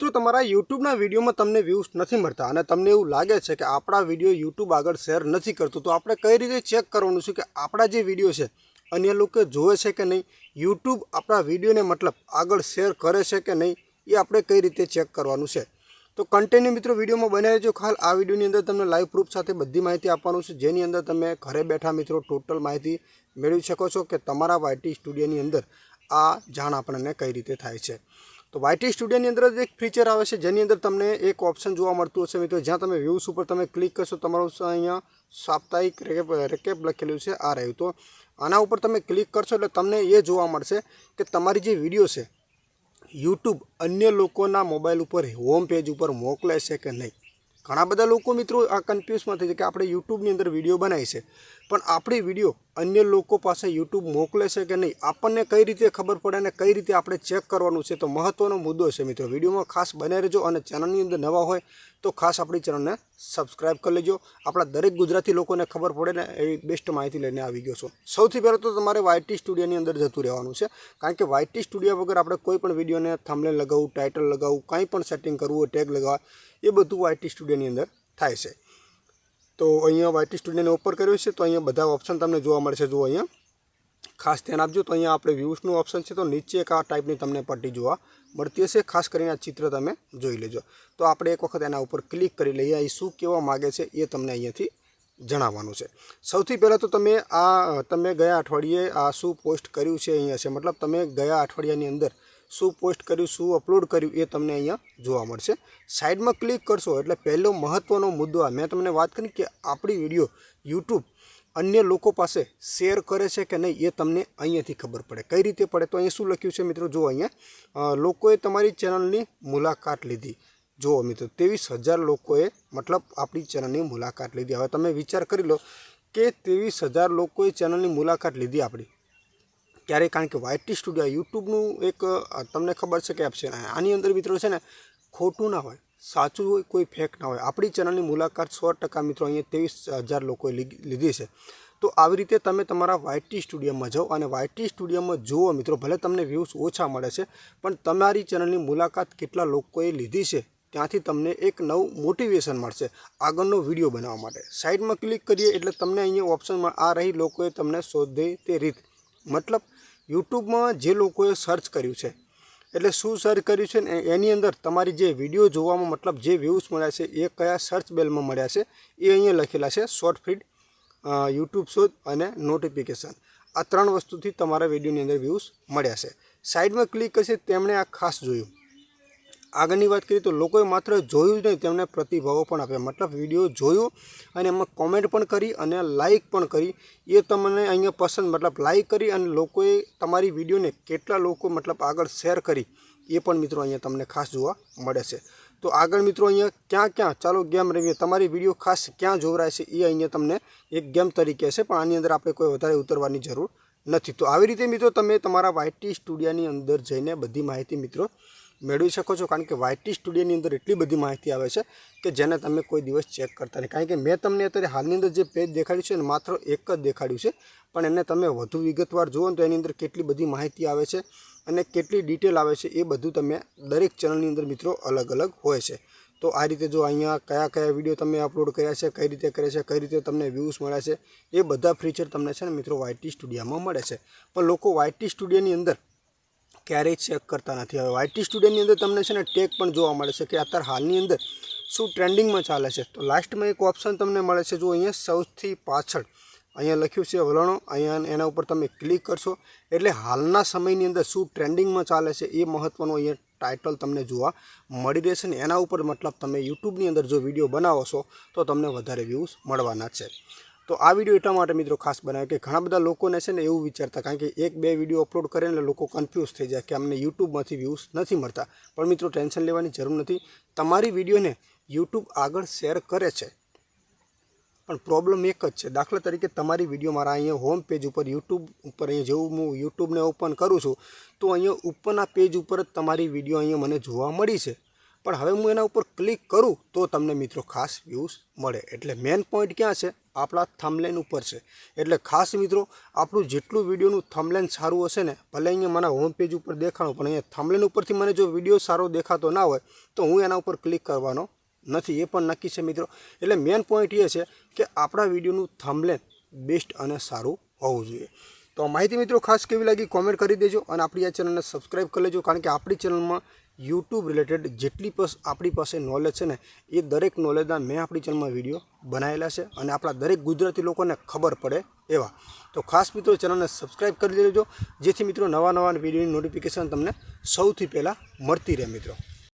तो तमारा YouTube video में तमने व्यूज नहीं मळता अने तमने एवुं लागे छे कि आपणा विडियो यूट्यूब आगळ शेर नहीं करतुं, तो आपणे कई रीते चेक करवानुं छे कि आपणा जे विडियो छे अन्य लोके जोए छे कि नहीं, यूट्यूब आपणा विडियो ने मतलब आगळ शेर करे छे कि नहीं, ये आपणे कई रीते चेक करवानुं छे। तो कंटिन्यू मित्रों विडियो में बने रहो। खाल आ विडियोनी अंदर तमने लाइव प्रूफ साथे बधी माहिती आपवानुं छे, जेनी अंदर तमे घरे बैठा मित्रों टोटल माहिती मेळवी शको छो कि तमारा वायटी स्टूडियोनी अंदर आ जाण आपणे कई रीते थाय छे। तो वायटी स्टूडियोनी अंदर एक फीचर आवे छे जेनी अंदर तमने एक ऑप्शन जोवा मळतुं हशे मित्रों, ज्यां तमे व्यूज पर तमे क्लिक करशो तमारुं अहींया साप्ताहिक रेकेप लखेलुं छे आ रह्युं। तो आना उपर तमे क्लिक करशो एटले तमने ए जोवा मळशे कि तमारी जे विडियो छे यूट्यूब अन्य लोकोना मोबाइल पर होम पेज पर मोकले छे कि नहीं। घणा बधा लोको मित्रों आ कन्फ्यूज में थई कि आपणे यूट्यूबनी अंदर विडियो बनावी छे पण आपणी विडियो अन्य लोको पासे यूट्यूब मोकले छे कि नहीं, आपने कई रीते खबर पड़े ने कई रीते आपणे चेक करवानुं छे। तो महत्वनो मुद्दो छे मित्रों, विडियो में खास बने रहो और चेनलनी अंदर नवा होय तो खास अपनी चेनल ने सब्सक्राइब कर लेजो। आपणा दरेक गुजराती लोकोने खबर पड़े ने एवी बेस्ट माहिती लईने आवी गयो छो। सौथी पहेला तो तमारे वायटी स्टूडियोनी अंदर जतुं रहेवानुं छे, कारण के वायटी स्टूडियो वगर आपणे कोई पण विडियोने थंबनेल लगावुं, टाइटल लगावुं, कंई पण सेटिंग करवुं होय, टेग लगाववा, ए बधुं वायटी स्टूडियोनी अंदर थाय छे। तो अहींया वायटी स्टूडियोने ओपन कर्यो छे तो अहींया बधा ऑप्शन तमने जोवा मळशे। जो अहींया खास ध्यान आपजो तो अहींया आपणे व्यूजनुं ऑप्शन छे, तो नीचे एक आ टाइपनी तमने पट्टी जोवा मळती हशे। खास करीने आ चित्र तमे जोई लेजो। तो आपणे एक वखत एना उपर क्लिक करी लईए, ए शुं कहेवा मागे छे ए तमने अहींयाथी जणाववानुं छे। सौथी पहेला तो तमे गया अठवाडिये आ शुं पोस्ट कर्युं छे अहींया छे, मतलब तमे गया अठवाडियानी अंदर शुं पोस्ट कर्युं, शुं अपलोड कर्युं ए तमने अहींया जोवा मळशे। साइड में क्लिक करशो एटले पहेलो महत्वनो मुद्दो आ मैं तमने वात करी कि आपणी विडियो यूट्यूब अन्य लोको पासे शेर करे छे कि नहीं ये तमने अहींयाथी खबर पड़े। कई रीते पड़े तो अहीं शुं लख्युं छे मित्रों, जो अहींया लोकोए तमारी चेनलनी मुलाकात लीधी। जो मित्रों 23,000 लोकोए मतलब आपणी चेनलनी मुलाकात लीधी। हवे तमे विचार करी लो कि 23,000 लोकोए चेनलनी मुलाकात लीधी आपणी क्यारे, कारण के वायटी स्टूडियो यूट्यूबनुं एक तमने खबर छे कि एप छे, आनी अंदर मित्रों छे ने खोटुं ना होय, साचुं होय, कोई फेक ना होय। आपणी चेनलनी मुलाकात 100% मित्रों अहींया 23,000 लोकोए लीधी छे। तो आवी रीते तमे तमारा वायटी स्टूडियो में जाओ और वायटी स्टूडियो में जुओ मित्रों, भले तमने व्यूज ओछा मळे छे पण तमारी चेनलनी मुलाकात केटला लोकोए लीधी छे त्यांथी तमने एक नवुं मोटिवेशन मळशे आगळनो विडियो बनाववा माटे। साइड में क्लिक करीए एटले तमने अहींया ऑप्शन में आ रही लोकोए तमने शोधे ते रीत, मतलब यूट्यूब में जे लोकोए सर्च कर्युं छे एटले शुं सर्च कर्युं छे ने एनी अंदर तमारी जे विडियो जोवामां मतलब जे व्यूज मळ्या छे ए कया सर्च बेल में मळ्या छे ए अहींया लखेला छे। शॉर्ट फीड, यूट्यूब शोध अने नोटिफिकेशन, आ 3 वस्तुथी तमारा विडियोनी अंदर व्यूज मळ्या छे। साइड में क्लिक करशे तेमणे आ खास जोयुं। आगळनी वात करीए तो लोकोए मात्र जोयुं ज नहीं, तेमणे प्रतिभावो पण आप्या, मतलब विडियो जोयो अने एमां कॉमेंट पण करी अने लाइक पण करी। ए तमने अहींया पसंद मतलब लाइक करी अने लोकोए तमारी विडियोने केटला लोको मतलब आगळ शेर करी ए पण मित्रों अहींया तमने खास जोवा मळे छे। तो आगळ मित्रों अहींया क्या चालो गेम रमीए, तमारी विडियो खास क्या जोवराय छे ए अहींया तमने एक गेम तरीके छे, पण आनी अंदर आपणे कोई वधारे उतरवानी जरूर नथी। तो आवी रीते मित्रों तमे तमारा वायटी स्टूडियोनी अंदर जईने बधी माहिती मित्रों मेळवी शको छो, कारण के वायटी स्टूडियोनी अंदर एटली बधी माहिती आवे छे कि जेने तमे कोई दिवस चेक करता नहीं। कारण के मैं तमने अत्यारे हालनी अंदर जे पेज देखाड्युं छे मात्र एक ज देखाड्युं छे, पण एने तमे वधु विगतवार जोवो तो एनी अंदर केटली बधी माहिती आवे छे अने केटली डिटेल आवे छे ए बधुं तमे दरेक चेनलनी अंदर मित्रों अलग अलग होय छे। तो आ रीते जो अहींया कया कया विडियो तमे अपलोड कर्या छे, कई रीते करे छे, कई रीते तमने व्यूज मळ्या छे, ए बधा फीचर तमने छे ने मित्रों वायटी स्टूडियोमां मळे छे। पण लोको वायटी स्टूडियोनी अंदर क्यारेय चेक करता नहीं। हवे वायटी स्टूडियोनी अंदर तमने छे ने टेग पण जोवा मळे छे कि अत्यारे हालनी अंदर शुं ट्रेंडिंग में चाले छे। तो लास्ट में एक ऑप्शन तमने मळे छे, जो अहींया सौथी पाछळ अहींया लख्युं छे वलणो, अहींया एना उपर तमे क्लिक करशो एटले हालना समयनी अंदर शुं ट्रेंडिंग में चाले छे ए महत्वनो अहींया टाइटल तमने जोवा मळी रहेशे ने एना उपर मतलब तमे यूट्यूबनी अंदर जो विडियो बनावो छो तो तमने वधारे व्यूज मळवाना छे। तो आ विडियो एटला माटे मित्रों खास बनाव्यो कि घणा बधा लोकोने छे ने एवुं विचारता, कारण के एक बे विडियो अपलोड करे ने लोको कन्फ्यूज थई जाय कि अमने यूट्यूबमांथी व्यूज नथी मळता। पण मित्रों टेन्शन लेवानी जरूर नथी, तमारी विडियोने यूट्यूब आगळ शेर करे छे पण प्रॉब्लम एक ज छे। दाखला तरीके तमारी विडियो मारा अहींया होम पेज पर यूट्यूब पर अहींया जेवुं हूँ यूट्यूब ने ओपन करूँ छूँ तो अहींया उपरना पेज पर तमारी विडियो अहींया मने जोवा मळी छे, पण हवे हूँ एना उपर क्लिक करूँ तो तमने मित्रों खास व्यूज मळे। एटले मेन पॉइंट क्या छे આપણા થંબનેલ ઉપર છે. એટલે ખાસ મિત્રો આપણું જેટલું વિડીયોનું થંબનેલ સારું હશે ને, ભલે અહીંયા મને હોમ પેજ ઉપર દેખાણું, પણ અહીંયા થંબનેલ ઉપરથી મને જો વિડીયો સારો દેખાતો ના હોય તો હું એના ઉપર ક્લિક કરવાનો નથી, એ પણ નક્કી છે મિત્રો. એટલે મેઇન પોઈન્ટ એ છે કે આપણા વિડીયોનું થંબનેલ બેસ્ટ અને સારું હોવું જોઈએ. તો માહિતી મિત્રો ખાસ કેવી લાગી કોમેન્ટ કરી દેજો અને આપણી આ ચેનલને સબસ્ક્રાઈબ કરી લેજો, કારણ કે આપણી ચેનલમાં યુટ્યુબ રિલેટેડ જેટલી આપણી પાસે નોલેજ છે ને, એ દરેક નોલેજના મેં આપણી ચેનલમાં વિડીયો બનાવેલા છે અને આપણા દરેક ગુજરાતી લોકોને ખબર પડે એવા. તો ખાસ મિત્રો ચેનલને સબસ્ક્રાઈબ કરી દેજો, જેથી મિત્રો નવા વિડીયોની નોટિફિકેશન તમને સૌથી પહેલાં મળતી રહે મિત્રો.